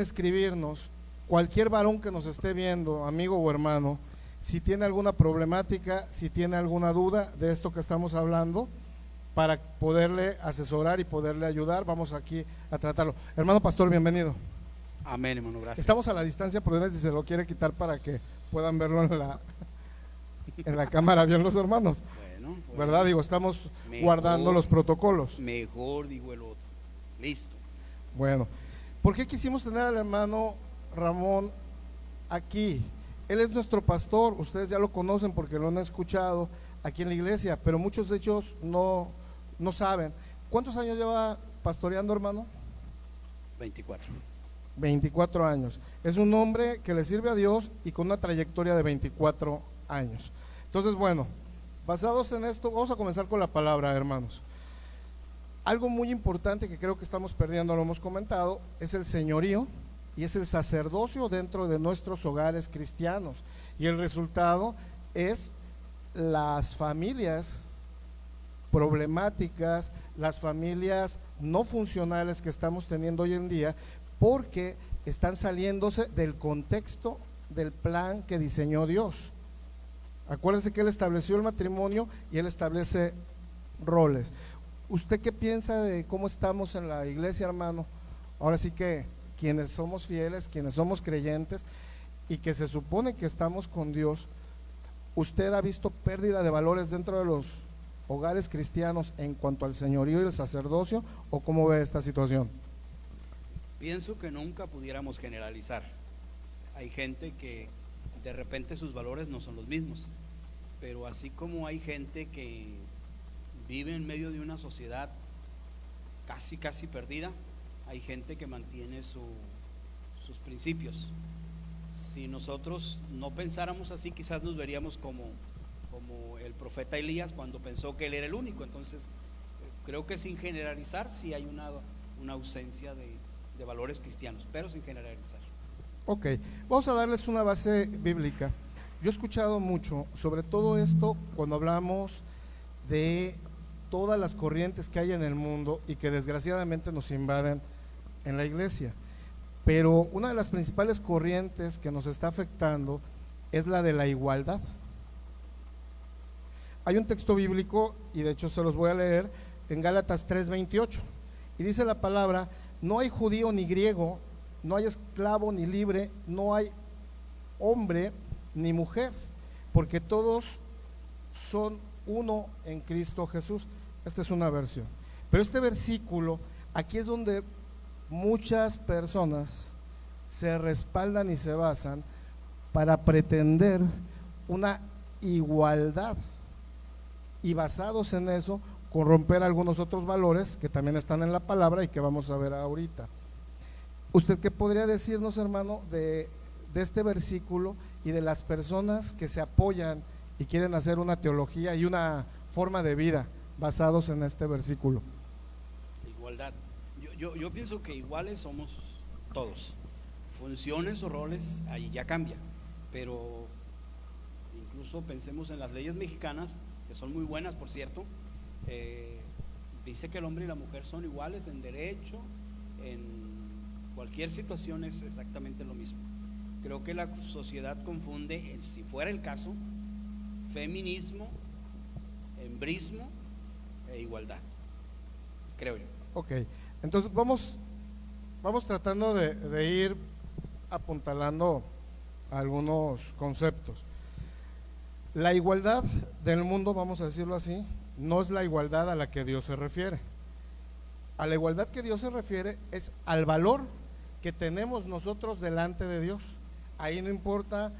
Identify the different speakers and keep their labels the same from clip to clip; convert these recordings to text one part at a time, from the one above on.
Speaker 1: escribirnos, cualquier varón que nos esté viendo, amigo o hermano, si tiene alguna problemática, si tiene alguna duda de esto que estamos hablando, para poderle asesorar y poderle ayudar, vamos aquí a tratarlo. Hermano pastor, bienvenido.
Speaker 2: Amén, hermano, gracias.
Speaker 1: Estamos a la distancia, pero si se lo quiere quitar para que puedan verlo en la cámara bien los hermanos.
Speaker 2: Bueno,
Speaker 1: ¿Verdad? Digo, estamos
Speaker 2: mejor,
Speaker 1: guardando los protocolos.
Speaker 2: Mejor, digo el otro. Listo.
Speaker 1: Bueno, ¿por qué quisimos tener al hermano Ramón aquí? Él es nuestro pastor, ustedes ya lo conocen porque lo han escuchado aquí en la iglesia, pero muchos de ellos no saben. ¿Cuántos años lleva pastoreando, hermano?
Speaker 2: 24.
Speaker 1: 24 años. Es un hombre que le sirve a Dios y con una trayectoria de 24 años. Entonces, bueno, basados en esto, vamos a comenzar con la palabra, hermanos. Algo muy importante que creo que estamos perdiendo, lo hemos comentado, es el señorío y es el sacerdocio dentro de nuestros hogares cristianos. Y el resultado es las familias problemáticas, las familias no funcionales que estamos teniendo hoy en día, porque están saliéndose del contexto del plan que diseñó Dios. Acuérdense que Él estableció el matrimonio y Él establece roles. ¿Usted qué piensa de cómo estamos en la iglesia, hermano? Ahora sí que quienes somos fieles, quienes somos creyentes y que se supone que estamos con Dios, ¿usted ha visto pérdida de valores dentro de los hogares cristianos en cuanto al señorío y el sacerdocio, o cómo ve esta situación?
Speaker 2: Pienso que nunca pudiéramos generalizar. Hay gente que de repente sus valores no son los mismos, pero así como hay gente que vive en medio de una sociedad casi perdida, hay gente que mantiene sus principios. Si nosotros no pensáramos así, quizás nos veríamos como el profeta Elías cuando pensó que él era el único. Entonces creo que sin generalizar sí hay una ausencia de valores cristianos, pero sin generalizar.
Speaker 1: Ok, vamos a darles una base bíblica. Yo he escuchado mucho sobre todo esto cuando hablamos de todas las corrientes que hay en el mundo y que desgraciadamente nos invaden en la iglesia, pero una de las principales corrientes que nos está afectando es la de la igualdad. Hay un texto bíblico, y de hecho se los voy a leer, en Gálatas 3:28, y dice la palabra: no hay judío ni griego, no hay esclavo ni libre, no hay hombre ni mujer, porque todos son uno en Cristo Jesús. Esta es una versión, pero este versículo, aquí es donde muchas personas se respaldan y se basan para pretender una igualdad, y basados en eso corromper algunos otros valores que también están en la palabra y que vamos a ver ahorita. ¿Usted qué podría decirnos, hermano, de este versículo y de las personas que se apoyan y quieren hacer una teología y una forma de vida basados en este versículo?
Speaker 2: Igualdad. Yo pienso que iguales somos todos. Funciones o roles ahí ya cambia, pero incluso pensemos en las leyes mexicanas, que son muy buenas, por cierto. Dice que el hombre y la mujer son iguales en derecho, en cualquier situación es exactamente lo mismo. Creo que la sociedad confunde, si fuera el caso, feminismo, hembrismo e igualdad, creo yo.
Speaker 1: Ok, entonces vamos tratando de ir apuntalando algunos conceptos. La igualdad del mundo, vamos a decirlo así, no es la igualdad a la que Dios se refiere. A la igualdad que Dios se refiere es al valor que tenemos nosotros delante de Dios. Ahí no importa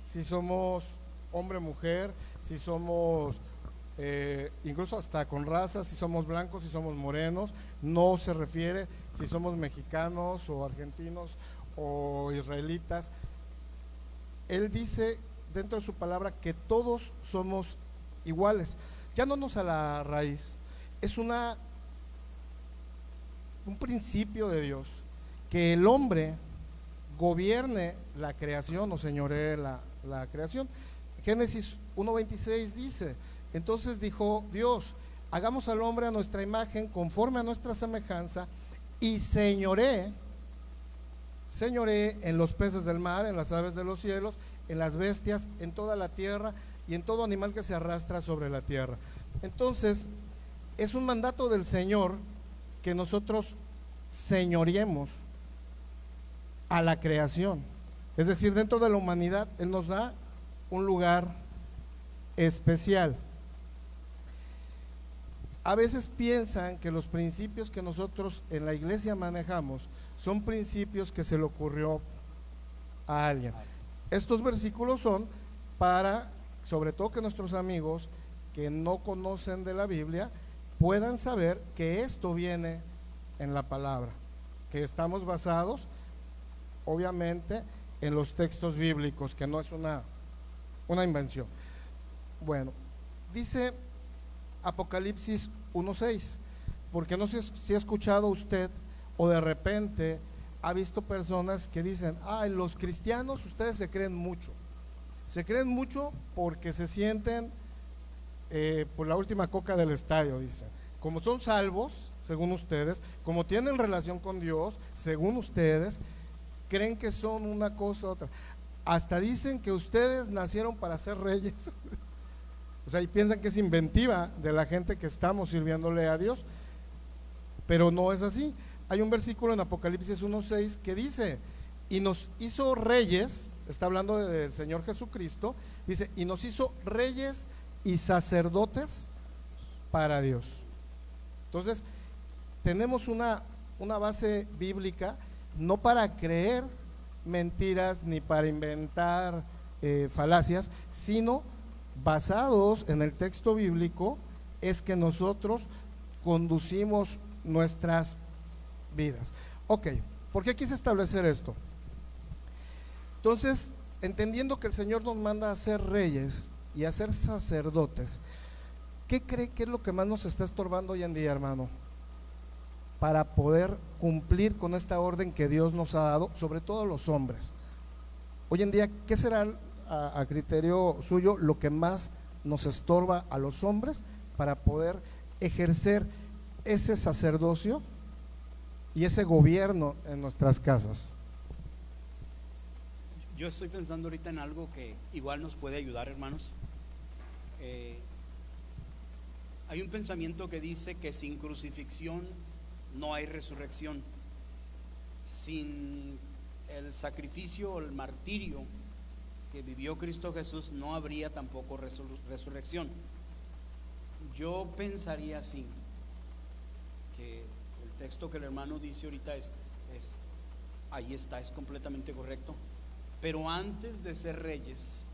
Speaker 1: si somos hombre, mujer, si somos incluso hasta con razas, si somos blancos, si somos morenos. No se refiere si somos mexicanos o argentinos o israelitas. Él dice dentro de su palabra que todos somos iguales. Yándonos a la raíz, es un principio de Dios que el hombre gobierne la creación o señoree la creación. Génesis 1:26 dice: entonces dijo Dios, hagamos al hombre a nuestra imagen, conforme a nuestra semejanza, y señoree señoree en los peces del mar, en las aves de los cielos, en las bestias, en toda la tierra y en todo animal que se arrastra sobre la tierra. Entonces, es un mandato del Señor que nosotros señoreemos a la creación. Es decir, dentro de la humanidad, Él nos da un lugar especial. A veces piensan que los principios que nosotros en la iglesia manejamos son principios que se le ocurrió a alguien. Estos versículos son para, sobre todo, que nuestros amigos que no conocen de la Biblia puedan saber que esto viene en la palabra, que estamos basados obviamente en los textos bíblicos, que no es una invención. Bueno, dice Apocalipsis 1:6, porque no sé si ha escuchado usted o de repente ha visto personas que dicen: ay, los cristianos, ustedes se creen mucho porque se sienten por la última coca del estadio, dicen. Como son salvos, según ustedes, como tienen relación con Dios, según ustedes, creen que son una cosa u otra. Hasta dicen que ustedes nacieron para ser reyes. O sea, y piensan que es inventiva de la gente que estamos sirviéndole a Dios, pero no es así. Hay un versículo en Apocalipsis 1:6 que dice: y nos hizo reyes, está hablando del Señor Jesucristo, dice: y nos hizo reyes y sacerdotes para Dios. Entonces, tenemos una base bíblica, no para creer mentiras ni para inventar falacias, sino basados en el texto bíblico, es que nosotros conducimos nuestras vidas. Ok, ¿por qué quise establecer esto? Entonces, entendiendo que el Señor nos manda a ser reyes y a ser sacerdotes, ¿qué cree que es lo que más nos está estorbando hoy en día, hermano? Para poder cumplir con esta orden que Dios nos ha dado, sobre todo los hombres. Hoy en día, ¿qué será a criterio suyo lo que más nos estorba a los hombres para poder ejercer ese sacerdocio y ese gobierno en nuestras casas?
Speaker 2: Yo estoy pensando ahorita en algo que igual nos puede ayudar, hermanos. Hay un pensamiento que dice que sin crucifixión no hay resurrección. Sin el sacrificio o el martirio que vivió Cristo Jesús no habría tampoco resurrección. Yo pensaría así, que el texto que el hermano dice ahorita ahí está, es completamente correcto. Pero antes de ser reyes,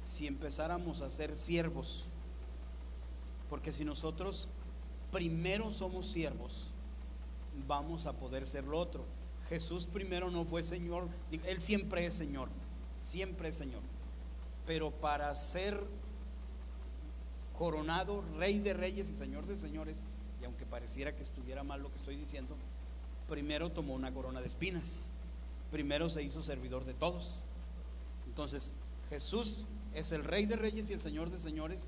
Speaker 2: si empezáramos a ser siervos, porque si nosotros primero somos siervos, vamos a poder ser lo otro. Jesús primero no fue Señor, Él siempre es Señor, pero para ser coronado Rey de Reyes y Señor de Señores, y aunque pareciera que estuviera mal lo que estoy diciendo, primero tomó una corona de espinas, primero se hizo servidor de todos. Entonces Jesús es el Rey de Reyes y el Señor de Señores,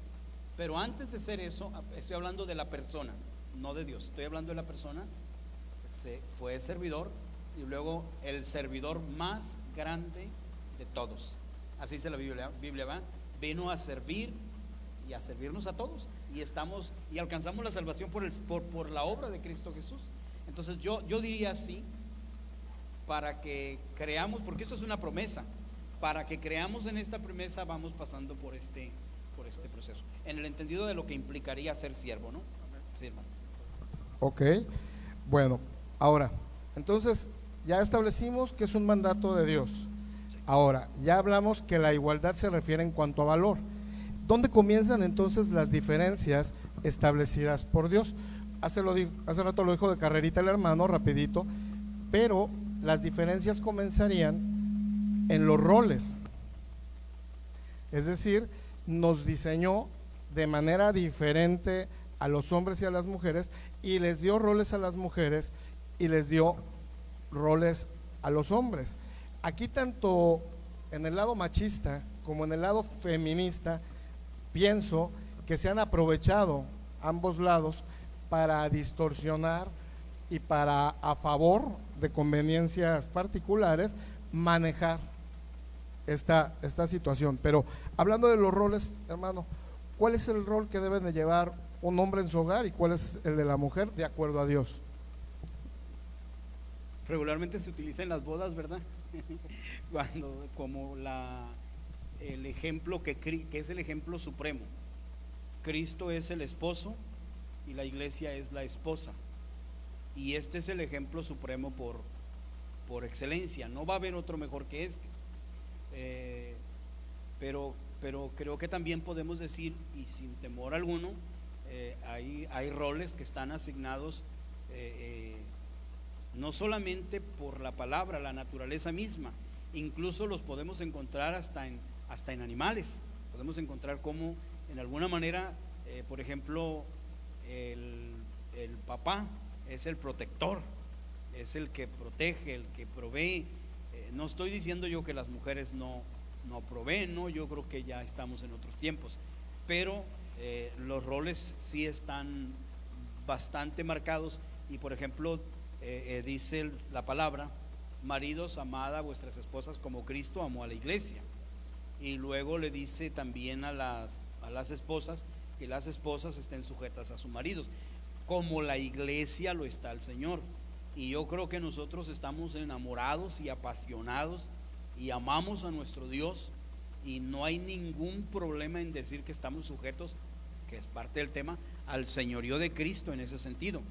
Speaker 2: pero antes de ser eso, estoy hablando de la persona, no de Dios, estoy hablando de la persona. Fue servidor y luego el servidor más grande de todos. Así dice la Biblia, va, vino a servir y a servirnos a todos, y alcanzamos la salvación por la obra de Cristo Jesús. Entonces yo diría así, para que creamos, porque esto es una promesa, para que creamos en esta promesa vamos pasando por este proceso, en el entendido de lo que implicaría ser siervo, ¿no? Sí, hermano.
Speaker 1: Ok, bueno, ahora, entonces ya establecimos que es un mandato de Dios. Ahora, ya hablamos que la igualdad se refiere en cuanto a valor. ¿Dónde comienzan entonces las diferencias establecidas por Dios? Hace rato lo dijo de carrerita el hermano, rapidito, pero las diferencias comenzarían en los roles. Es decir, nos diseñó de manera diferente a los hombres y a las mujeres, y les dio roles a las mujeres y les dio roles a los hombres. Aquí, tanto en el lado machista como en el lado feminista, pienso que se han aprovechado ambos lados para distorsionar y para a favor de conveniencias particulares, manejar esta situación. Pero hablando de los roles, hermano, ¿cuál es el rol que deben de llevar un hombre en su hogar y cuál es el de la mujer de acuerdo a Dios?
Speaker 2: Regularmente se utiliza en las bodas, ¿verdad? Cuando, como el ejemplo que es el ejemplo supremo. Cristo es el esposo y la iglesia es la esposa. Y este es el ejemplo supremo por excelencia. No va a haber otro mejor que este. Pero creo que también podemos decir, y sin temor alguno, hay roles que están asignados no solamente por la palabra, la naturaleza misma, incluso los podemos encontrar hasta en animales. Podemos encontrar cómo en alguna manera, por ejemplo, el papá es el protector, es el que protege, el que provee. No estoy diciendo yo que las mujeres no proveen, no, yo creo que ya estamos en otros tiempos, pero los roles sí están bastante marcados. Y por ejemplo, dice la palabra: maridos, amad a vuestras esposas como Cristo amó a la iglesia. Y luego le dice también a las esposas que las esposas estén sujetas a sus maridos, como la iglesia lo está al Señor. Y yo creo que nosotros estamos enamorados y apasionados y amamos a nuestro Dios, y no hay ningún problema en decir que estamos sujetos, que es parte del tema, al señorío de Cristo en ese sentido.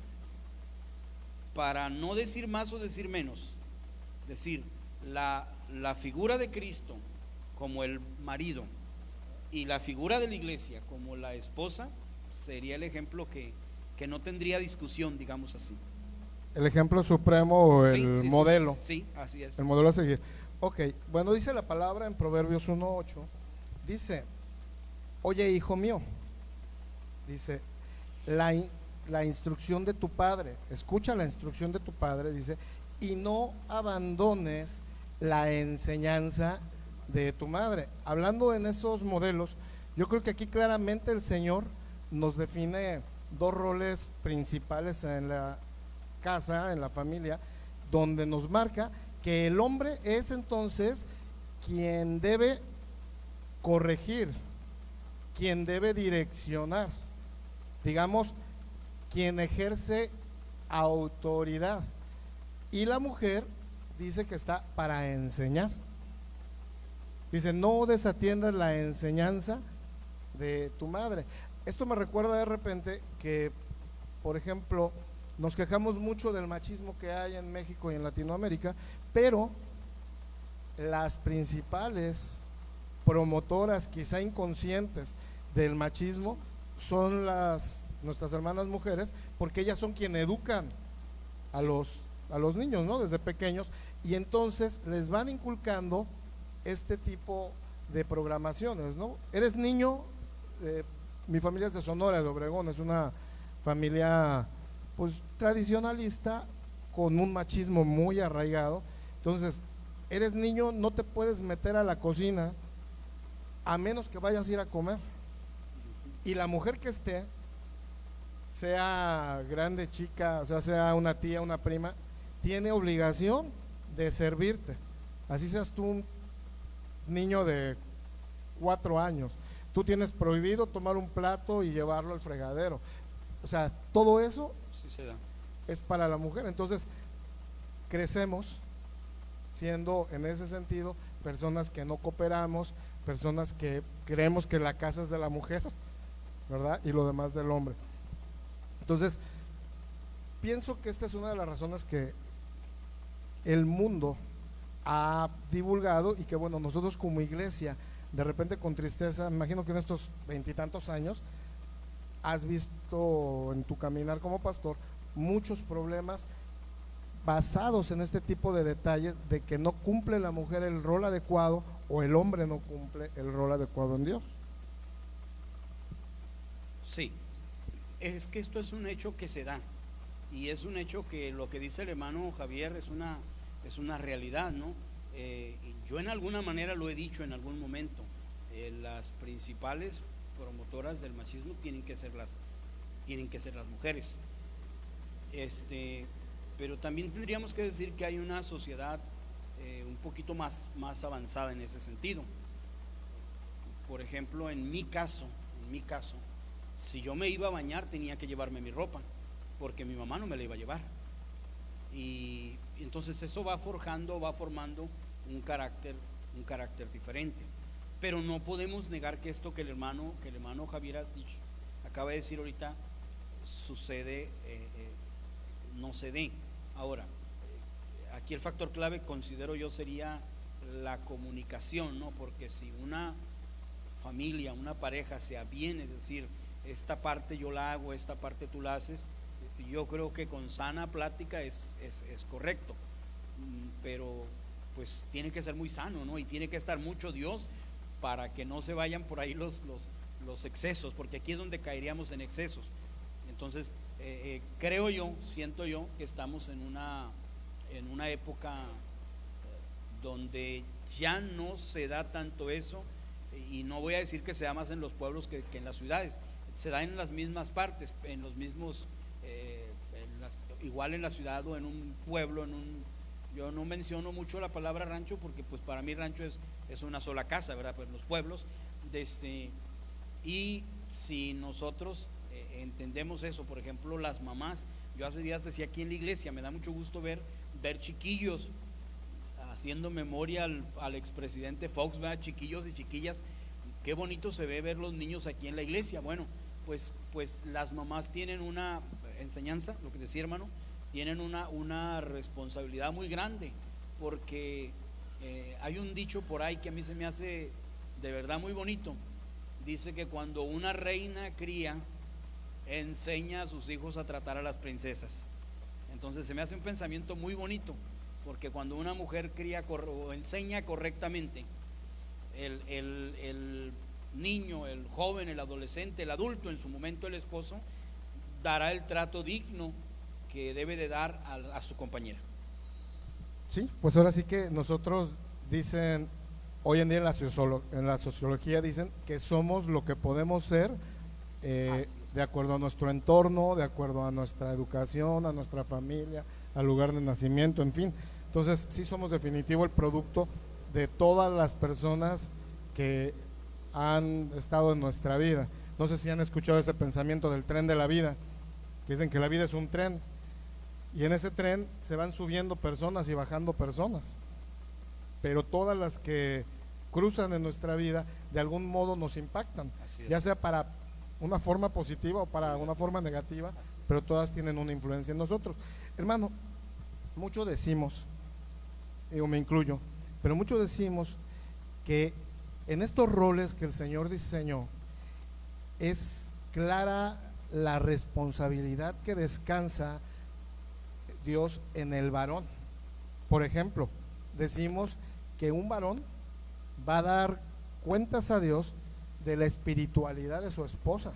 Speaker 2: Para no decir más o decir menos, decir la figura de Cristo como el marido y la figura de la iglesia como la esposa sería el ejemplo que no tendría discusión, digamos así.
Speaker 1: El ejemplo supremo o el modelo.
Speaker 2: Sí, así es.
Speaker 1: El modelo a seguir. Ok, bueno, dice la palabra en Proverbios 1:8, dice: oye, hijo mío, dice, la instrucción de tu padre, escucha la instrucción de tu padre, dice, y no abandones la enseñanza de tu madre. Hablando en esos modelos, yo creo que aquí claramente el Señor nos define dos roles principales en la casa, en la familia, donde nos marca que el hombre es entonces quien debe corregir, quien debe direccionar, digamos, quien ejerce autoridad, y la mujer dice que está para enseñar. Dice: no desatiendas la enseñanza de tu madre. Esto me recuerda de repente que, por ejemplo, nos quejamos mucho del machismo que hay en México y en Latinoamérica, pero las principales promotoras, quizá inconscientes, del machismo son nuestras hermanas mujeres, porque ellas son quienes educan a los niños, ¿no? Desde pequeños, y entonces les van inculcando este tipo de programaciones, ¿no? Eres niño, mi familia es de Sonora, de Obregón, es una familia pues tradicionalista con un machismo muy arraigado. Entonces, eres niño, no te puedes meter a la cocina a menos que vayas a ir a comer, y la mujer que esté, sea grande, chica, o sea, sea una tía, una prima, tiene obligación de servirte, así seas tú un niño de 4 años, tú tienes prohibido tomar un plato y llevarlo al fregadero. O sea, todo eso
Speaker 2: sí se da.
Speaker 1: Es para la mujer. Entonces crecemos siendo en ese sentido personas que no cooperamos, personas que creemos que la casa es de la mujer, ¿verdad? Y lo demás del hombre. Entonces pienso que esta es una de las razones que el mundo ha divulgado, y que bueno, nosotros como iglesia de repente con tristeza, me imagino que en estos 20 y tantos años has visto en tu caminar como pastor muchos problemas basados en este tipo de detalles, de que no cumple la mujer el rol adecuado o el hombre no cumple el rol adecuado en Dios.
Speaker 2: Sí, es que esto es un hecho que se da, y es un hecho que lo que dice el hermano Javier es una realidad, ¿no? Yo en alguna manera lo he dicho en algún momento, las principales promotoras del machismo tienen que ser las mujeres, pero también tendríamos que decir que hay una sociedad un poquito más avanzada en ese sentido. Por ejemplo, en mi caso, si yo me iba a bañar tenía que llevarme mi ropa, porque mi mamá no me la iba a llevar. Y entonces eso va formando un carácter diferente. Pero no podemos negar que esto que el hermano Javier acaba de decir ahorita sucede, no se dé. Ahora, aquí el factor clave, considero yo, sería la comunicación, ¿no? Porque si una familia, una pareja se aviene, es decir, esta parte yo la hago, esta parte tú la haces, yo creo que con sana plática es correcto, pero pues tiene que ser muy sano, ¿no? Y tiene que estar mucho Dios para que no se vayan por ahí los excesos, porque aquí es donde caeríamos en excesos. Entonces, siento yo que estamos en una época donde ya no se da tanto eso, y no voy a decir que sea más en los pueblos que en las ciudades, se da en las mismas partes, en los mismos, igual en la ciudad o en un pueblo, yo no menciono mucho la palabra rancho porque pues para mí rancho es una sola casa, ¿verdad? Pues los pueblos, y si nosotros entendemos eso, por ejemplo, las mamás, yo hace días decía aquí en la iglesia, me da mucho gusto ver chiquillos, haciendo memoria al expresidente Fox, ¿verdad? Chiquillos y chiquillas, qué bonito se ve ver los niños aquí en la iglesia. Bueno, pues las mamás tienen una enseñanza, lo que decía hermano, tienen una responsabilidad muy grande, porque hay un dicho por ahí que a mí se me hace de verdad muy bonito. Dice que cuando una reina cría, enseña a sus hijos a tratar a las princesas. Entonces se me hace un pensamiento muy bonito, porque cuando una mujer cría o enseña correctamente, el niño, el joven, el adolescente, el adulto, en su momento el esposo, dará el trato digno que debe de dar a su compañera.
Speaker 1: Sí, pues ahora sí que nosotros dicen, hoy en día en la sociología dicen que somos lo que podemos ser de acuerdo a nuestro entorno, de acuerdo a nuestra educación, a nuestra familia, al lugar de nacimiento, en fin. Entonces sí somos definitivo el producto de todas las personas que han estado en nuestra vida. No sé si han escuchado ese pensamiento del tren de la vida, que dicen que la vida es un tren, y en ese tren se van subiendo personas y bajando personas, pero todas las que cruzan en nuestra vida de algún modo nos impactan, ya sea para una forma positiva o para una forma negativa, pero todas tienen una influencia en nosotros. Hermano, mucho decimos, yo me incluyo, pero mucho decimos que en estos roles que el Señor diseñó es clara la responsabilidad que descansa Dios en el varón. Por ejemplo, decimos que un varón va a dar cuentas a Dios de la espiritualidad de su esposa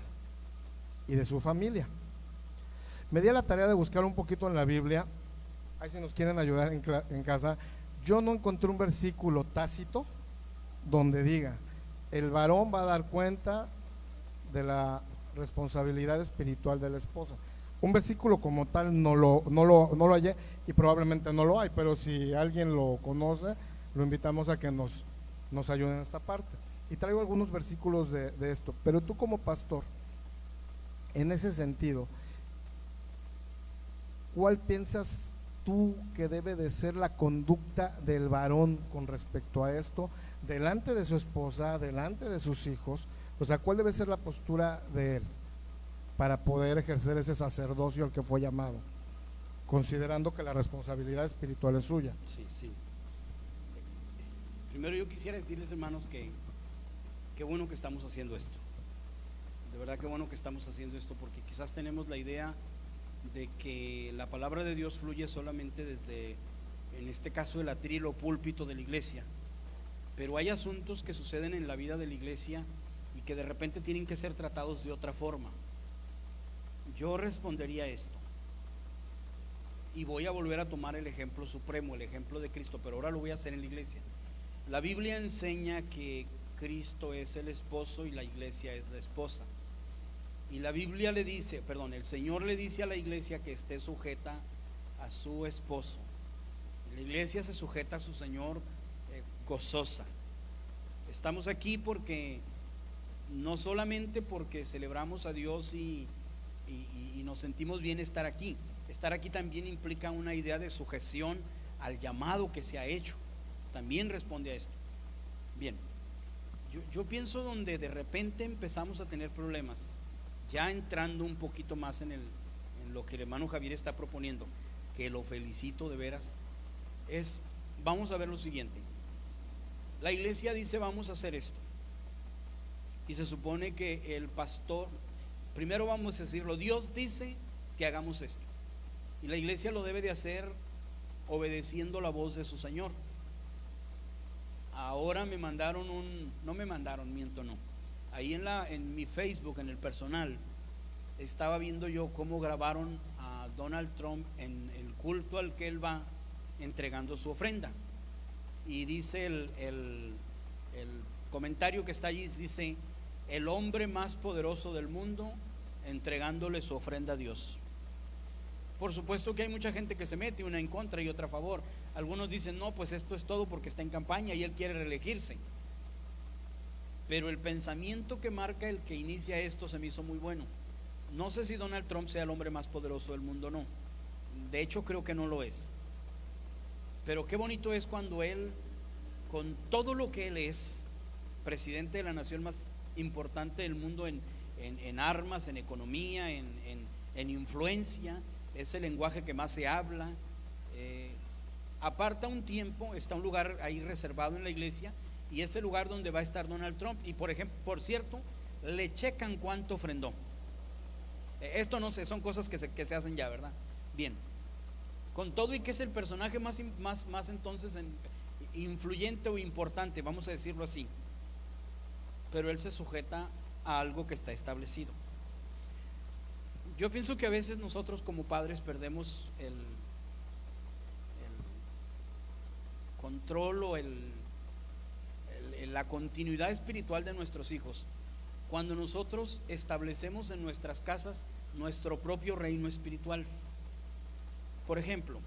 Speaker 1: y de su familia. Me di a la tarea de buscar un poquito en la Biblia, ahí si nos quieren ayudar en casa. Yo no encontré un versículo tácito donde diga el varón va a dar cuenta de la responsabilidad espiritual de la esposa. Un versículo como tal no lo hallé, y probablemente no lo hay, pero si alguien lo conoce, lo invitamos a que nos ayude en esta parte. Y traigo algunos versículos de esto, pero tú como pastor, en ese sentido, ¿cuál piensas tú que debe de ser la conducta del varón con respecto a esto, delante de su esposa, delante de sus hijos? O sea, ¿cuál debe ser la postura de él para poder ejercer ese sacerdocio al que fue llamado, considerando que la responsabilidad espiritual es suya?
Speaker 2: Sí. Primero yo quisiera decirles, hermanos, que qué bueno que estamos haciendo esto. De verdad qué bueno que estamos haciendo esto, porque quizás tenemos la idea de que la palabra de Dios fluye solamente desde, en este caso, el atril o púlpito de la iglesia, pero hay asuntos que suceden en la vida de la iglesia y que de repente tienen que ser tratados de otra forma. Yo respondería esto, y voy a volver a tomar el ejemplo supremo, el ejemplo de Cristo, pero ahora lo voy a hacer en la iglesia. La Biblia enseña que Cristo es el esposo y la iglesia es la esposa. Y la Biblia el Señor le dice a la iglesia que esté sujeta a su esposo. La iglesia se sujeta a su Señor gozosa. Estamos aquí porque no solamente porque celebramos a Dios y nos sentimos bien estar aquí. Estar aquí también implica una idea de sujeción al llamado que se ha hecho. También responde a esto. Bien, yo pienso donde de repente empezamos a tener problemas, ya entrando un poquito más en lo que el hermano Javier está proponiendo, que lo felicito de veras, vamos a ver lo siguiente. La iglesia dice vamos a hacer esto, y se supone que el pastor, primero vamos a decirlo, Dios dice que hagamos esto, y la iglesia lo debe de hacer obedeciendo la voz de su Señor. Ahora me mandaron no, ahí en mi Facebook, en el personal, estaba viendo yo cómo grabaron a Donald Trump en el culto al que él va entregando su ofrenda, y dice el comentario que está allí, dice: el hombre más poderoso del mundo entregándole su ofrenda a Dios. Por supuesto que hay mucha gente que se mete, una en contra y otra a favor. Algunos dicen no, pues esto es todo porque está en campaña y él quiere reelegirse. Pero el pensamiento que marca el que inicia esto se me hizo muy bueno. No sé si Donald Trump sea el hombre más poderoso del mundo o no. De hecho creo que no lo es. Pero qué bonito es cuando él, con todo lo que él es, presidente de la nación más importante del mundo en armas, en economía, en influencia, es el lenguaje que más se habla, aparta un tiempo, está un lugar ahí reservado en la iglesia, y es el lugar donde va a estar Donald Trump. Y por cierto, le checan cuánto ofrendó. Esto no sé, son cosas que se hacen ya, ¿verdad? Bien, con todo y que es el personaje más entonces influyente o importante, vamos a decirlo así, pero él se sujeta a algo que está establecido. Yo pienso que a veces nosotros como padres perdemos el control o la continuidad espiritual de nuestros hijos cuando nosotros establecemos en nuestras casas nuestro propio reino espiritual. Por ejemplo,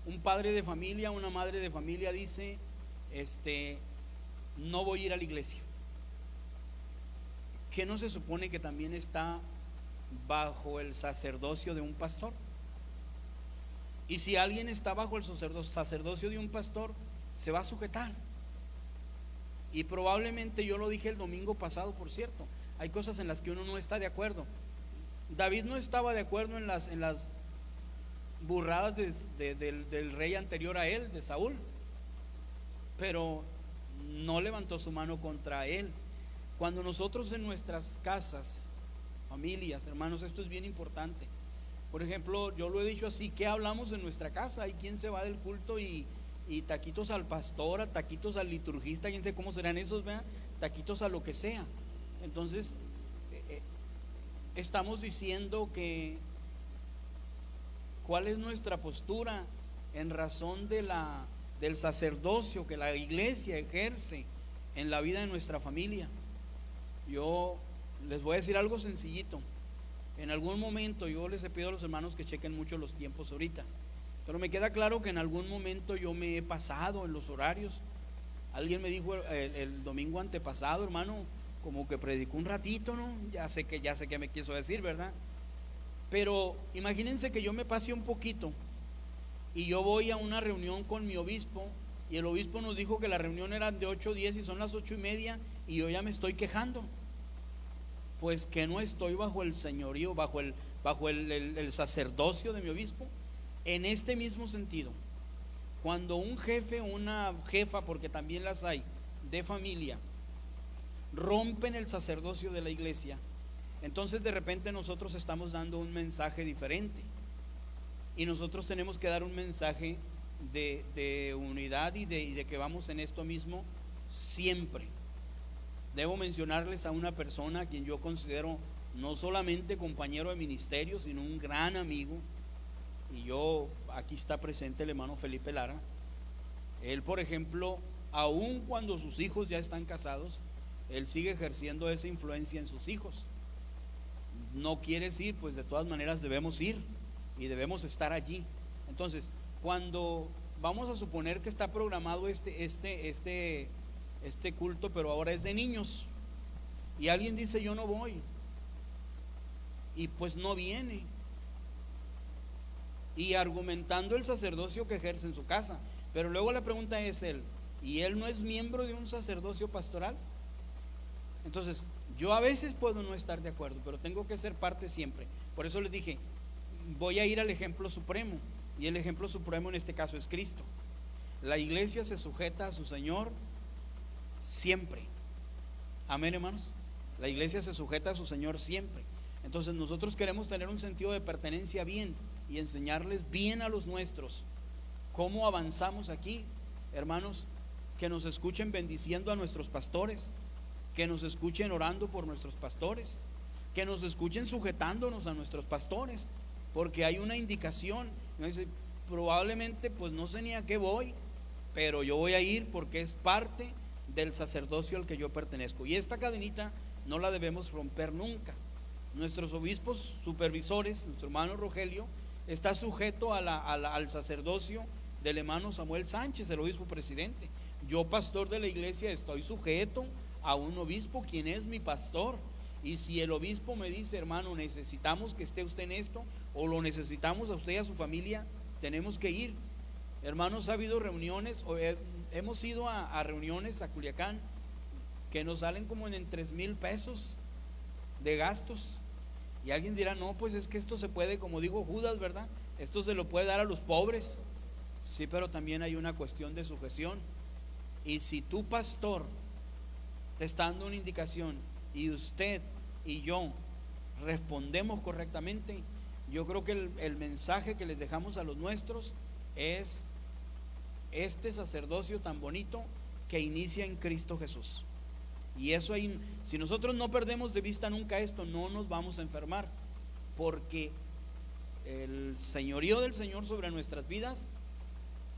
Speaker 2: un padre de familia, una madre de familia dice, no voy a ir a la iglesia. ¿Qué no se supone que también está bajo el sacerdocio de un pastor? Y si alguien está bajo el sacerdocio de un pastor, se va a sujetar. Y probablemente, yo lo dije el domingo pasado, por cierto, hay cosas en las que uno no está de acuerdo. David no estaba de acuerdo en las burradas del rey anterior a él, de Saúl, pero no levantó su mano contra él. Cuando nosotros en nuestras casas, familias, hermanos, esto es bien importante. Por ejemplo, yo lo he dicho así, ¿qué hablamos en nuestra casa? Hay quien se va del culto y taquitos al pastor, taquitos al liturgista, quién sabe cómo serán esos, ¿verdad? Taquitos a lo que sea. Entonces, estamos diciendo que cuál es nuestra postura en razón del sacerdocio que la iglesia ejerce en la vida de nuestra familia. Yo les voy a decir algo sencillito. En algún momento, yo les he pedido a los hermanos que chequen mucho los tiempos ahorita, pero me queda claro que en algún momento yo me he pasado en los horarios. Alguien me dijo el domingo antepasado, hermano, como que predicó un ratito, ¿no? Ya sé que me quiso decir, ¿verdad? Pero imagínense que yo me pase un poquito y yo voy a una reunión con mi obispo, y el obispo nos dijo que la reunión era de 8:10 y son las 8:30, y yo ya me estoy quejando. Pues que no estoy bajo el señorío, bajo el sacerdocio de mi obispo. En este mismo sentido, cuando un jefe, una jefa, porque también las hay, de familia, rompen el sacerdocio de la iglesia, entonces de repente nosotros estamos dando un mensaje diferente, y nosotros tenemos que dar un mensaje de unidad y de que vamos en esto mismo siempre. Debo mencionarles a una persona a quien yo considero no solamente compañero de ministerio, sino un gran amigo. Y aquí está presente el hermano Felipe Lara. Él, por ejemplo, aun cuando sus hijos ya están casados, él sigue ejerciendo esa influencia en sus hijos. No quieres ir, pues de todas maneras debemos ir y debemos estar allí. Entonces, cuando vamos a suponer que está programado este culto, pero ahora es de niños, y alguien dice yo no voy, y pues no viene, y argumentando el sacerdocio que ejerce en su casa, pero luego la pregunta es ¿y él no es miembro de un sacerdocio pastoral? Entonces, yo a veces puedo no estar de acuerdo, pero tengo que ser parte siempre. Por eso les dije, voy a ir al ejemplo supremo, y el ejemplo supremo en este caso es Cristo. La iglesia se sujeta a su Señor siempre. Amén, hermanos. La iglesia se sujeta a su Señor siempre. Entonces nosotros queremos tener un sentido de pertenencia bien y enseñarles bien a los nuestros cómo avanzamos aquí. Hermanos, que nos escuchen bendiciendo a nuestros pastores, que nos escuchen orando por nuestros pastores, que nos escuchen sujetándonos a nuestros pastores, porque hay una indicación. Dice, probablemente pues no sé ni a qué voy, pero yo voy a ir porque es parte del sacerdocio al que yo pertenezco, y esta cadenita no la debemos romper nunca. Nuestros obispos supervisores, nuestro hermano Rogelio está sujeto al sacerdocio del hermano Samuel Sánchez, el obispo presidente. Yo, pastor de la iglesia, estoy sujeto a un obispo quien es mi pastor, y si el obispo me dice, hermano, necesitamos que esté usted en esto, o lo necesitamos a usted y a su familia, tenemos que ir. Hermanos, ha habido reuniones, hemos ido a reuniones a Culiacán que nos salen como en 3,000 pesos de gastos, y alguien dirá, no, pues es que esto se puede, como dijo Judas, ¿verdad? Esto se lo puede dar a los pobres. Sí, pero también hay una cuestión de sujeción, y si tu pastor te está dando una indicación y usted y yo respondemos correctamente, yo creo que el mensaje que les dejamos a los nuestros es este sacerdocio tan bonito que inicia en Cristo Jesús. Y eso ahí, si nosotros no perdemos de vista nunca esto, no nos vamos a enfermar, porque el señorío del Señor sobre nuestras vidas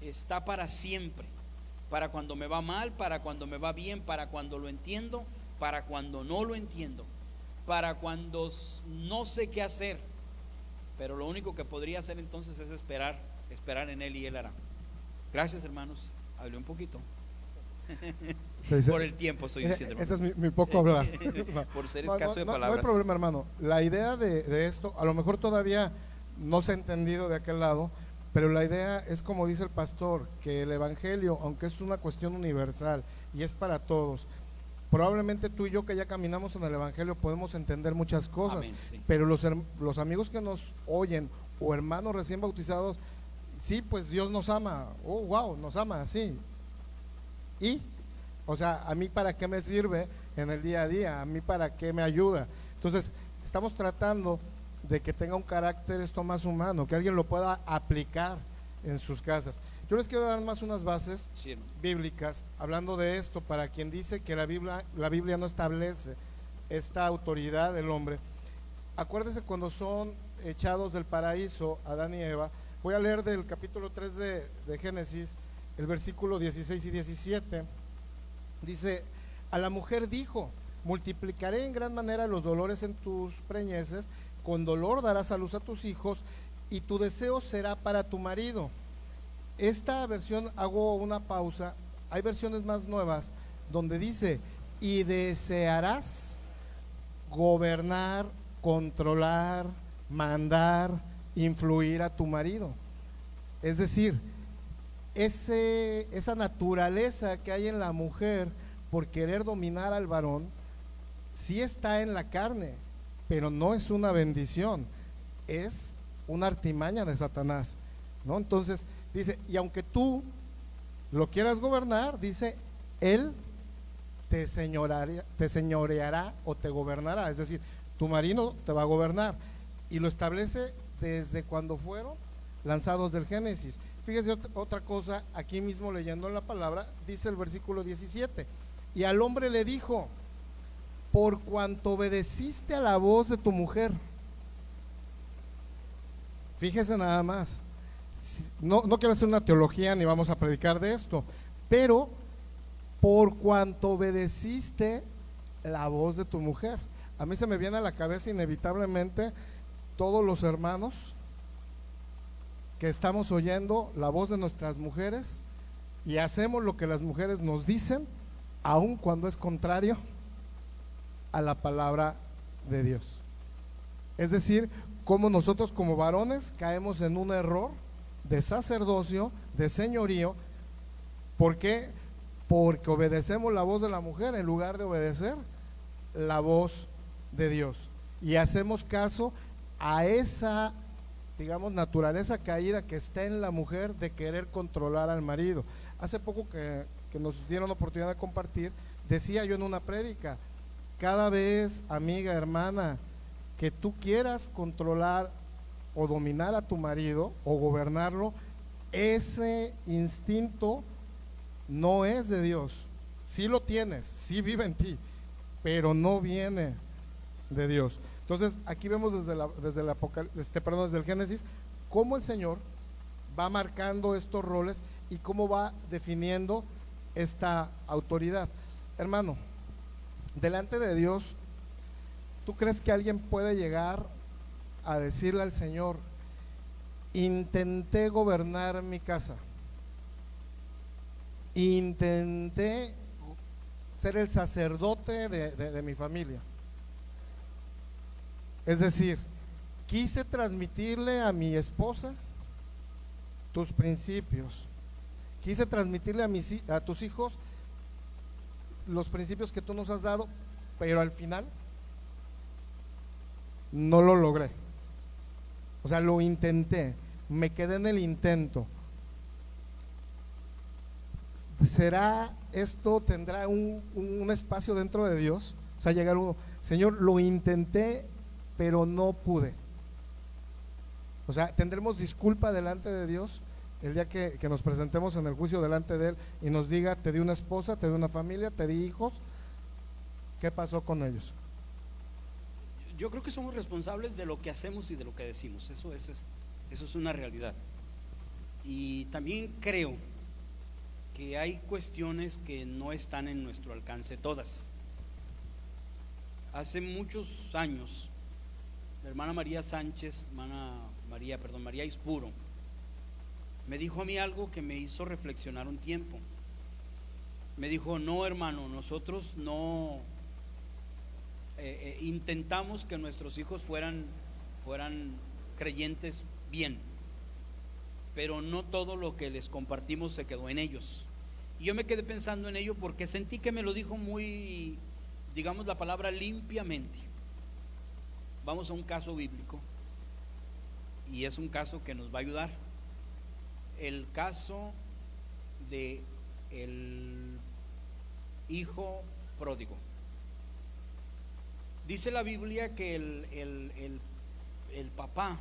Speaker 2: está para siempre, para cuando me va mal, para cuando me va bien, para cuando lo entiendo, para cuando no lo entiendo, para cuando no sé qué hacer, pero lo único que podría hacer entonces es esperar en Él, y Él hará. Gracias, hermanos, hablé un poquito. Por el tiempo estoy diciendo, hermano.
Speaker 1: Ese es mi poco hablar.
Speaker 2: No. Por ser escaso de palabras.
Speaker 1: No hay problema, hermano. La idea de esto, a lo mejor todavía no se ha entendido de aquel lado, pero la idea es, como dice el pastor, que el evangelio, aunque es una cuestión universal y es para todos, probablemente tú y yo, que ya caminamos en el evangelio, podemos entender muchas cosas.
Speaker 2: Amén, sí.
Speaker 1: Pero los amigos que nos oyen, o hermanos recién bautizados, sí, pues Dios nos ama. Oh, wow, nos ama, sí. Y, o sea, ¿a mí para qué me sirve en el día a día? ¿A mí para qué me ayuda? Entonces, estamos tratando de que tenga un carácter esto más humano, que alguien lo pueda aplicar en sus casas. Yo les quiero dar más unas bases bíblicas hablando de esto, para quien dice que la Biblia no establece esta autoridad del hombre. Acuérdese cuando son echados del paraíso Adán y Eva. Voy a leer del capítulo 3 de Génesis, el versículo 16 y 17. Dice: a la mujer dijo: multiplicaré en gran manera los dolores en tus preñeces, con dolor darás a luz a tus hijos, y tu deseo será para tu marido. Esta versión, hago una pausa, hay versiones más nuevas donde dice: y desearás gobernar, controlar, mandar, influir a tu marido. Es decir, esa naturaleza que hay en la mujer por querer dominar al varón, sí está en la carne, pero no es una bendición, es una artimaña de Satanás, ¿no? Entonces dice, y aunque tú lo quieras gobernar, dice, él te señoreará o te gobernará, es decir, tu marido te va a gobernar, y lo establece desde cuando fueron lanzados del Génesis. Fíjese otra cosa, aquí mismo leyendo en la palabra, dice el versículo 17: y al hombre le dijo: por cuanto obedeciste a la voz de tu mujer. Fíjese nada más, no quiero hacer una teología ni vamos a predicar de esto, pero por cuanto obedeciste la voz de tu mujer. A mí se me viene a la cabeza inevitablemente todos los hermanos que estamos oyendo la voz de nuestras mujeres y hacemos lo que las mujeres nos dicen, aun cuando es contrario a la palabra de Dios. Es decir, como nosotros como varones caemos en un error de sacerdocio, de señorío. ¿Por qué? Porque obedecemos la voz de la mujer en lugar de obedecer la voz de Dios, y hacemos caso a esa, digamos, naturaleza caída que está en la mujer de querer controlar al marido. Hace poco que nos dieron la oportunidad de compartir, decía yo en una prédica: cada vez, amiga, hermana, que tú quieras controlar o dominar a tu marido o gobernarlo, ese instinto no es de Dios. Sí lo tienes, sí vive en ti, pero no viene de Dios. Entonces aquí vemos desde el Génesis cómo el Señor va marcando estos roles y cómo va definiendo esta autoridad. Hermano, delante de Dios, ¿tú crees que alguien puede llegar a decirle al Señor: intenté gobernar mi casa, intenté ser el sacerdote de mi familia? Es decir, quise transmitirle a mi esposa tus principios, quise transmitirle a tus hijos los principios que tú nos has dado, pero al final no lo logré. O sea, lo intenté, me quedé en el intento. ¿Será esto, tendrá un espacio dentro de Dios? O sea, llegar uno: Señor, lo intenté, pero no pude. O sea, ¿tendremos disculpa delante de Dios el día que nos presentemos en el juicio delante de Él y nos diga: te di una esposa, te di una familia, te di hijos, ¿qué pasó con ellos?
Speaker 2: Yo creo que somos responsables de lo que hacemos y de lo que decimos. Eso es una realidad. Y también creo que hay cuestiones que no están en nuestro alcance todas. Hace muchos años, la hermana María Sánchez, María Ispuro, me dijo a mí algo que me hizo reflexionar un tiempo. Me dijo: no, hermano, nosotros no intentamos que nuestros hijos fueran creyentes bien, pero no todo lo que les compartimos se quedó en ellos. Y yo me quedé pensando en ello porque sentí que me lo dijo muy, digamos la palabra, limpiamente. Vamos a un caso bíblico, y es un caso que nos va a ayudar. El caso de el hijo pródigo. Dice la Biblia que el papá,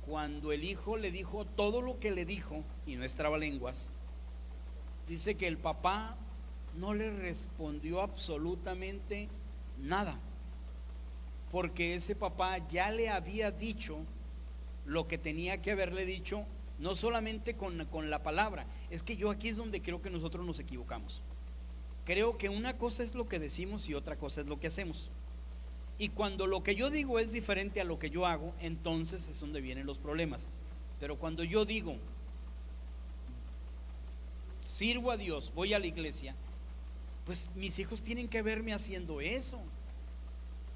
Speaker 2: cuando el hijo le dijo todo lo que le dijo, y no es trabalenguas, dice que el papá no le respondió absolutamente nada, porque ese papá ya le había dicho lo que tenía que haberle dicho, no solamente con la palabra. Es que yo aquí es donde creo que nosotros nos equivocamos. Creo que una cosa es lo que decimos y otra cosa es lo que hacemos. Y cuando lo que yo digo es diferente a lo que yo hago, entonces es donde vienen los problemas. Pero cuando yo digo: sirvo a Dios, voy a la iglesia, pues mis hijos tienen que verme haciendo eso.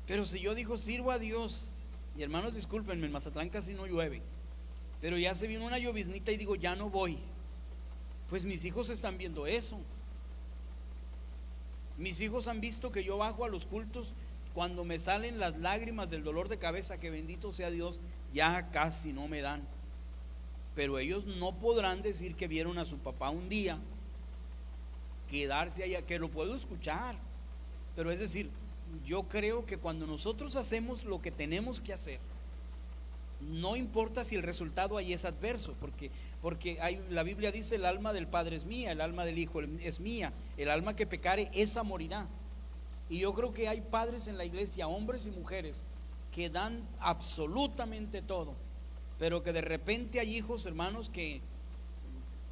Speaker 2: Pero si yo digo: sirvo a Dios, y hermanos, discúlpenme, en Mazatlán casi no llueve, pero ya se vino una lloviznita y digo: ya no voy, pues mis hijos están viendo eso. Mis hijos han visto que yo bajo a los cultos cuando me salen las lágrimas del dolor de cabeza, que bendito sea Dios, ya casi no me dan. Pero ellos no podrán decir que vieron a su papá un día quedarse allá, que lo puedo escuchar. Pero es decir, yo creo que cuando nosotros hacemos lo que tenemos que hacer, no importa si el resultado ahí es adverso, porque la Biblia dice: el alma del padre es mía, el alma del hijo es mía, el alma que pecare, esa morirá. Y yo creo que hay padres en la iglesia, hombres y mujeres, que dan absolutamente todo, pero que de repente hay hijos, hermanos, que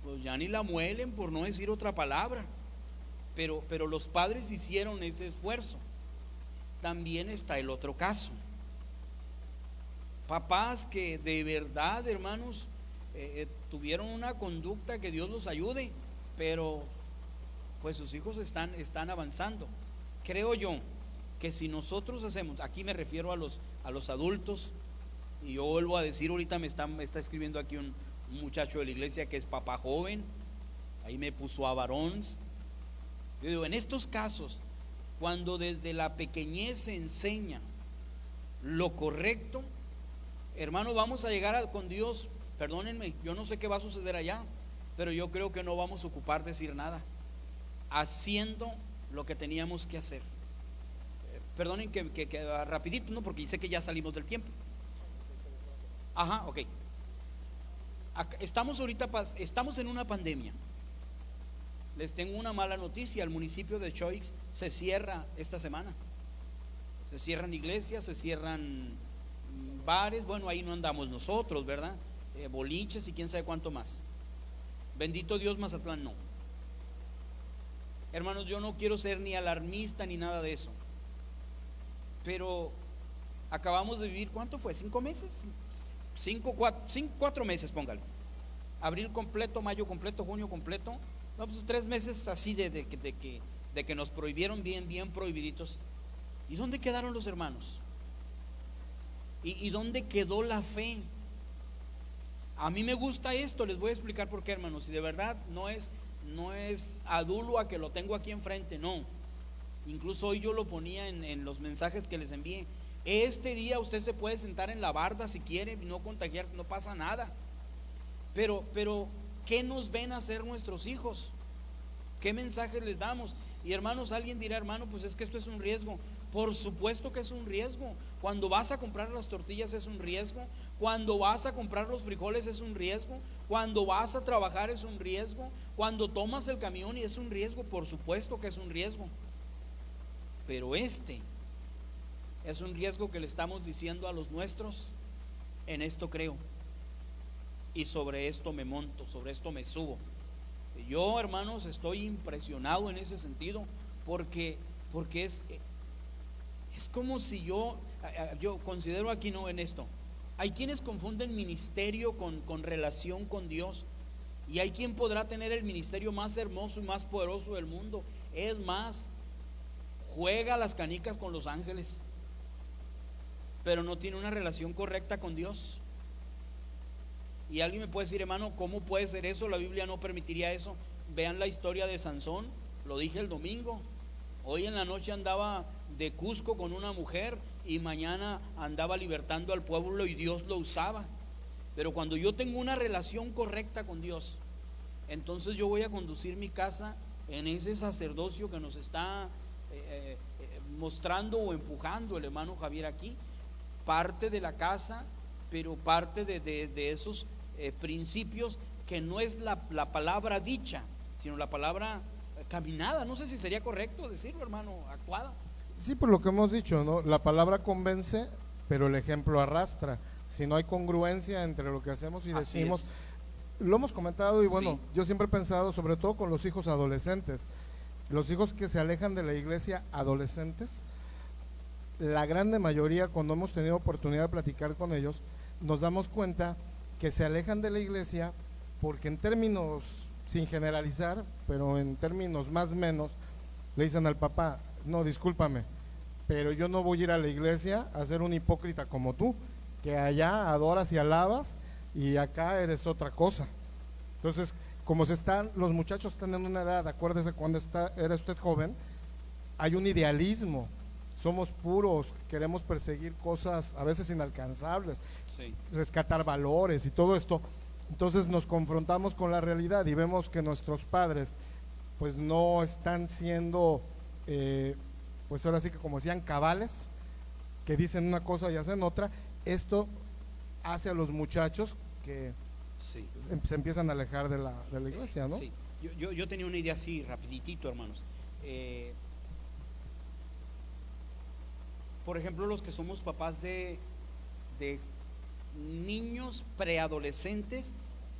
Speaker 2: pues ya ni la muelen, por no decir otra palabra, pero los padres hicieron ese esfuerzo. También está el otro caso. papás que de verdad, hermanos, tuvieron una conducta, que Dios los ayude, pero pues sus hijos están avanzando. Creo yo que si nosotros hacemos, aquí me refiero a los adultos, y yo vuelvo a decir, ahorita me está escribiendo aquí un muchacho de la iglesia que es papá joven, ahí me puso a varones. Yo digo, en estos casos, cuando desde la pequeñez se enseña lo correcto, hermano, vamos a llegar con Dios. Perdónenme, yo no sé qué va a suceder allá, pero yo creo que no vamos a ocupar decir nada, haciendo lo que teníamos que hacer. Perdonen que rapidito, ¿no? Porque sé que ya salimos del tiempo. Ajá, ok. Estamos en una pandemia. Les tengo una mala noticia: el municipio de Choix se cierra esta semana. Se cierran iglesias, se cierran bares. Bueno, ahí no andamos nosotros, ¿verdad? Boliches y quién sabe cuánto más. Bendito Dios, Mazatlán no. Hermanos, yo no quiero ser ni alarmista ni nada de eso, pero acabamos de vivir, ¿cuánto fue? ¿5 meses? 4 meses, póngale. Abril completo, mayo completo, junio completo. No, pues 3 meses así de que nos prohibieron bien prohibiditos. ¿Y dónde quedaron los hermanos? ¿Y dónde quedó la fe? A mí me gusta esto, les voy a explicar por qué, hermanos. Y de verdad no es adulo a que lo tengo aquí enfrente, no. Incluso hoy yo lo ponía en los mensajes que les envié. Este día usted se puede sentar en la barda si quiere, no contagiarse, no pasa nada. Pero ¿qué nos ven hacer nuestros hijos? ¿Qué mensajes les damos? Y hermanos, alguien dirá, hermano, pues es que esto es un riesgo. Por supuesto que es un riesgo. Cuando vas a comprar las tortillas es un riesgo. Cuando vas a comprar los frijoles es un riesgo. Cuando vas a trabajar es un riesgo. Cuando tomas el camión y es un riesgo. Por supuesto que es un riesgo. Pero este es un riesgo que le estamos diciendo a los nuestros: en esto creo y sobre esto me monto, sobre esto me subo. Yo, hermanos, estoy impresionado en ese sentido, porque es como si yo considero aquí, no, en esto, hay quienes confunden ministerio con relación con Dios, y hay quien podrá tener el ministerio más hermoso y más poderoso del mundo. Es más, juega las canicas con los ángeles, pero no tiene una relación correcta con Dios. Y alguien me puede decir, hermano, ¿cómo puede ser eso? La Biblia no permitiría eso. Vean la historia de Sansón, lo dije el domingo. Hoy en la noche andaba de Cusco con una mujer y mañana andaba libertando al pueblo y Dios lo usaba. Pero cuando yo tengo una relación correcta con Dios, entonces yo voy a conducir mi casa en ese sacerdocio que nos está mostrando o empujando el hermano Javier aquí. Parte de la casa, pero parte de esos principios, que no es la palabra dicha, sino la palabra caminada. No sé si sería correcto decirlo, hermano, actuada.
Speaker 1: Sí, por lo que hemos dicho, ¿no? La palabra convence, pero el ejemplo arrastra. Si no hay congruencia entre lo que hacemos y decimos, lo hemos comentado, y bueno, sí. Yo siempre he pensado, sobre todo con los hijos adolescentes, los hijos que se alejan de la iglesia, adolescentes, la grande mayoría, cuando hemos tenido oportunidad de platicar con ellos, nos damos cuenta que se alejan de la iglesia porque, en términos, sin generalizar, pero en términos más o menos, le dicen al papá: no, discúlpame, pero yo no voy a ir a la iglesia a ser un hipócrita como tú, que allá adoras y alabas y acá eres otra cosa. Entonces, como los muchachos están en una edad, acuérdese, cuando era usted joven, hay un idealismo, somos puros, queremos perseguir cosas a veces inalcanzables, sí, rescatar valores y todo esto. Entonces nos confrontamos con la realidad y vemos que nuestros padres pues no están siendo pues ahora sí que, como decían, cabales, que dicen una cosa y hacen otra. Esto hace a los muchachos que sí, se empiezan a alejar de la iglesia, ¿no?
Speaker 2: Sí, yo tenía una idea así, rapiditito, hermanos. Por ejemplo, los que somos papás de niños preadolescentes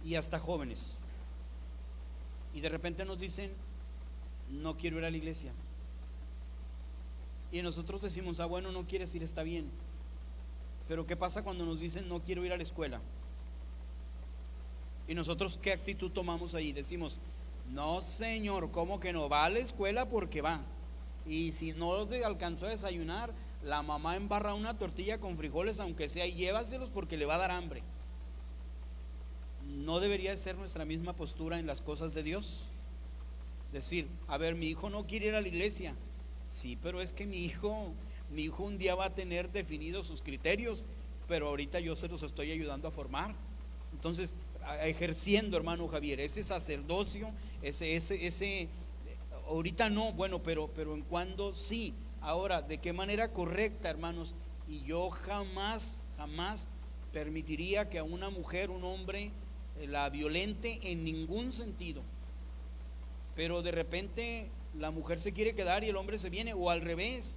Speaker 2: y hasta jóvenes, y de repente nos dicen: no quiero ir a la iglesia, y nosotros decimos: ah, bueno, no quieres ir, está bien, Pero ¿qué pasa cuando nos dicen no quiero ir a la escuela? Y nosotros, ¿qué actitud tomamos ahí? Decimos, no señor, ¿cómo que no? Va a la escuela porque va. Y si no te alcanzó a desayunar, la mamá embarra una tortilla con frijoles, aunque sea, y llévaselos porque le va a dar hambre. ¿No debería ser nuestra misma postura en las cosas de Dios? Decir, a ver, mi hijo no quiere ir a la iglesia. Sí, pero es que mi hijo un día va a tener definidos sus criterios, pero ahorita yo se los estoy ayudando a formar. Entonces, ejerciendo, hermano Javier, ese sacerdocio, ese ahorita no, bueno, pero en cuando sí. Ahora, ¿de qué manera correcta, hermanos? Y yo jamás permitiría que a una mujer, un hombre, la violente en ningún sentido. Pero de repente la mujer se quiere quedar y el hombre se viene, o al revés,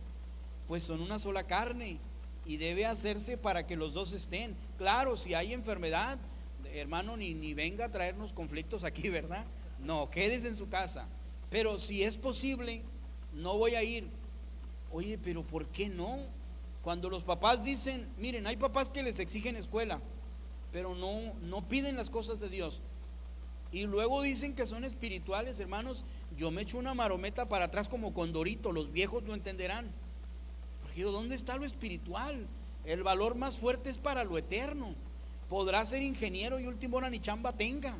Speaker 2: pues son una sola carne y debe hacerse para que los dos estén. Claro, si hay enfermedad, hermano, ni venga a traernos conflictos aquí, ¿verdad? No, quédese en su casa. Pero si es posible, no voy a ir. Oye, pero ¿por qué no? Cuando los papás dicen, miren, hay papás que les exigen escuela, pero no piden las cosas de Dios. Y luego dicen que son espirituales, hermanos. Yo me echo una marometa para atrás como Condorito, los viejos lo entenderán. Porque digo, ¿dónde está lo espiritual? El valor más fuerte es para lo eterno. Podrá ser ingeniero y último hora ni chamba tenga,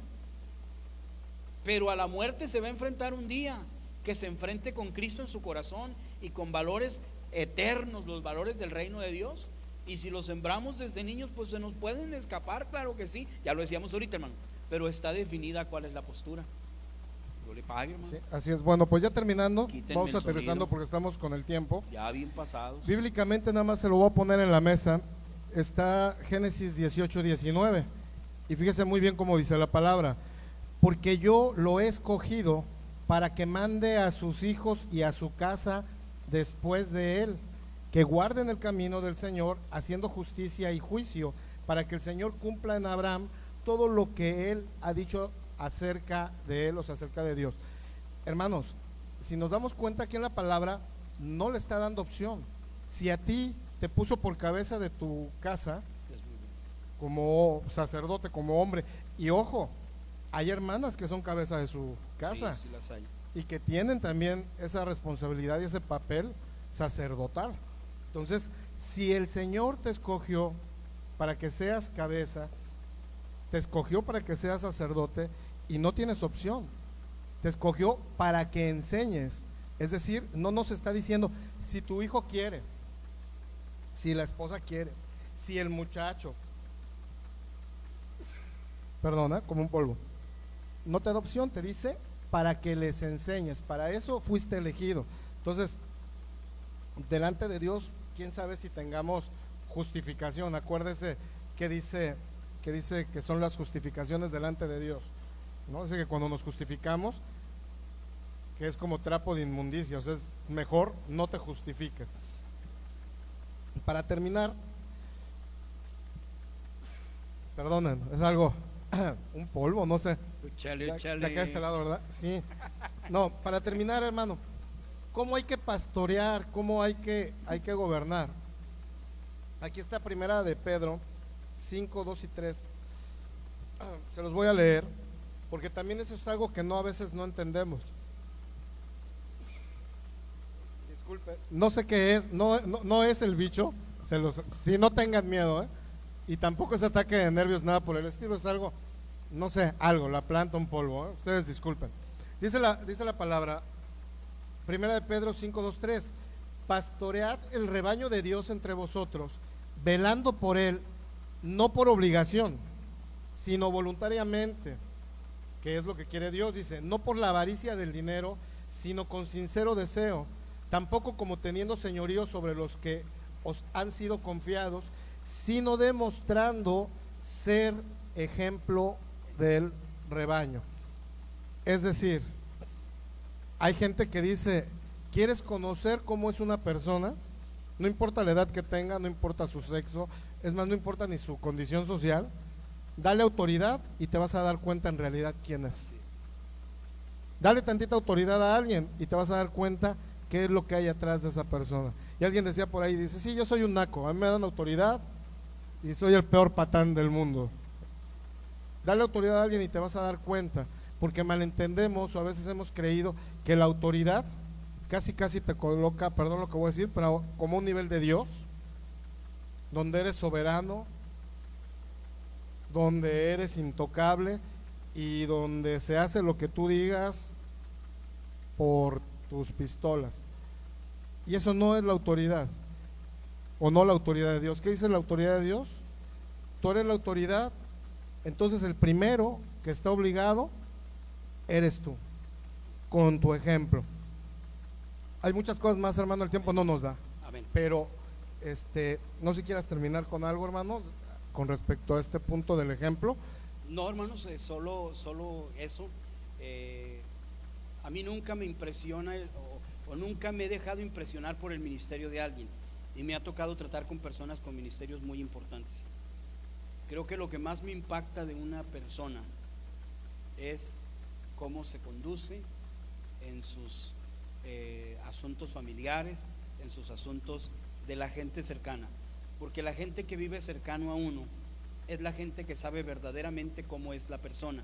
Speaker 2: pero a la muerte se va a enfrentar un día. Que se enfrente con Cristo en su corazón y con valores eternos, los valores del reino de Dios. Y si los sembramos desde niños, pues se nos pueden escapar, claro que sí. Ya lo decíamos ahorita, hermano, pero está definida cuál es la postura. Yo le pague, hermano.
Speaker 1: Sí, así es. Bueno, pues ya terminando,
Speaker 2: Quítenme
Speaker 1: vamos
Speaker 2: el
Speaker 1: aterrizando
Speaker 2: sonido,
Speaker 1: porque estamos con el tiempo.
Speaker 2: ya bien pasados.
Speaker 1: Bíblicamente nada más se lo voy a poner en la mesa. Está Génesis 18:19 y fíjese muy bien cómo dice la palabra: porque yo lo he escogido para que mande a sus hijos y a su casa después de él, que guarden el camino del Señor, haciendo justicia y juicio, para que el Señor cumpla en Abraham todo lo que él ha dicho acerca de él, o sea, acerca de Dios. Hermanos, si nos damos cuenta aquí en la palabra, no le está dando opción. Si a ti te puso por cabeza de tu casa, como sacerdote, como hombre, y ojo, hay hermanas que son cabeza de su casa,
Speaker 2: sí, las hay.
Speaker 1: Y que tienen también esa responsabilidad y ese papel sacerdotal. Entonces, si el Señor te escogió para que seas cabeza, te escogió para que seas sacerdote y no tienes opción, te escogió para que enseñes. Es decir, no nos está diciendo si tu hijo quiere, si la esposa quiere, si el muchacho, perdona, como un polvo, no te da opción, te dice para que les enseñes. Para eso fuiste elegido. Entonces, delante de Dios, quién sabe si tengamos justificación. Acuérdese que dice que son las justificaciones delante de Dios, ¿no? Dice que cuando nos justificamos, que es como trapo de inmundicia, o sea, es mejor no te justifiques. Para terminar, perdonen, es algo, un polvo, no sé.
Speaker 2: Échale.
Speaker 1: De acá a este lado, ¿verdad? Sí. No, para terminar, hermano, ¿cómo hay que pastorear? ¿Cómo hay que gobernar? Aquí está primera de Pedro 5, 2 y 3. Se los voy a leer, porque también eso es algo que a veces no entendemos. Disculpe, no sé qué es, no es el bicho, si no tengan miedo, y tampoco es ataque de nervios, nada por el estilo, es algo, no sé, algo, la planta, un polvo, ustedes disculpen. Dice la palabra, primera de Pedro 5, 2, 3: pastoread el rebaño de Dios entre vosotros, velando por él, no por obligación, sino voluntariamente, que es lo que quiere Dios. Dice, no por la avaricia del dinero, sino con sincero deseo, tampoco como teniendo señorío sobre los que os han sido confiados, sino demostrando ser ejemplo del rebaño. Es decir, hay gente que dice, ¿quieres conocer cómo es una persona? No importa la edad que tenga, no importa su sexo, es más, no importa ni su condición social, dale autoridad y te vas a dar cuenta en realidad quién es. Dale tantita autoridad a alguien y te vas a dar cuenta qué es lo que hay atrás de esa persona. Y alguien decía por ahí, dice, sí, yo soy un naco, a mí me dan autoridad y soy el peor patán del mundo. Dale autoridad a alguien y te vas a dar cuenta, porque malentendemos o a veces hemos creído que la autoridad casi te coloca, perdón lo que voy a decir, pero como un nivel de Dios, donde eres soberano, donde eres intocable y donde se hace lo que tú digas por tus pistolas. Y eso no es la autoridad, o no la autoridad de Dios. ¿Qué dice la autoridad de Dios? Tú eres la autoridad, entonces el primero que está obligado eres tú, con tu ejemplo. Hay muchas cosas más, hermano, el tiempo no nos da.
Speaker 2: Amén.
Speaker 1: Pero no sé si quieras terminar con algo, hermano, con respecto a este punto del ejemplo.
Speaker 2: No, hermanos, solo eso. A mí nunca me impresiona o nunca me he dejado impresionar por el ministerio de alguien, y me ha tocado tratar con personas con ministerios muy importantes. Creo que lo que más me impacta de una persona es cómo se conduce en sus asuntos familiares, en sus asuntos de la gente cercana, porque la gente que vive cercano a uno es la gente que sabe verdaderamente cómo es la persona.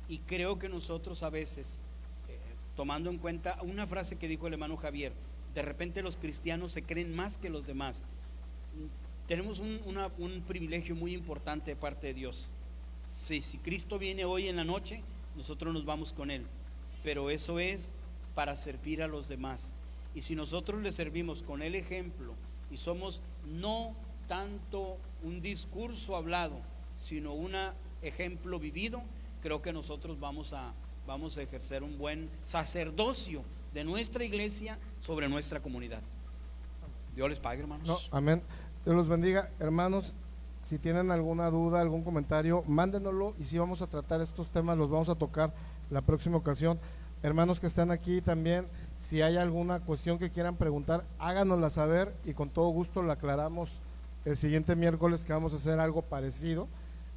Speaker 2: Y creo que nosotros a veces, tomando en cuenta una frase que dijo el hermano Javier, de repente los cristianos se creen más que los demás. Tenemos un privilegio muy importante de parte de Dios. Si Cristo viene hoy en la noche, nosotros nos vamos con Él, pero eso es para servir a los demás. Y si nosotros le servimos con el ejemplo y somos no tanto un discurso hablado, sino un ejemplo vivido, creo que nosotros vamos a ejercer un buen sacerdocio de nuestra iglesia sobre nuestra comunidad. Dios les pague, hermanos.
Speaker 1: No, amén. Dios los bendiga, hermanos. Si tienen alguna duda, algún comentario, mándenoslo, y si vamos a tratar estos temas, los vamos a tocar la próxima ocasión. Hermanos que están aquí también, si hay alguna cuestión que quieran preguntar, háganosla saber y con todo gusto la aclaramos el siguiente miércoles, que vamos a hacer algo parecido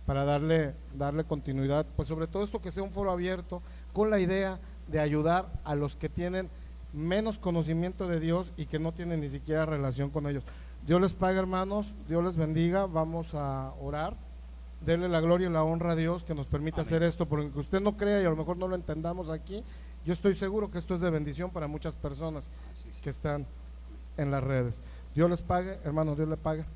Speaker 1: para darle continuidad, pues sobre todo esto, que sea un foro abierto con la idea de ayudar a los que tienen menos conocimiento de Dios y que no tienen ni siquiera relación con ellos. Dios les pague, hermanos, Dios les bendiga. Vamos a orar, denle la gloria y la honra a Dios que nos permite hacer esto, porque aunque usted no crea y a lo mejor no lo entendamos aquí, yo estoy seguro que esto es de bendición para muchas personas que están en las redes. Dios les pague, hermanos, Dios les pague.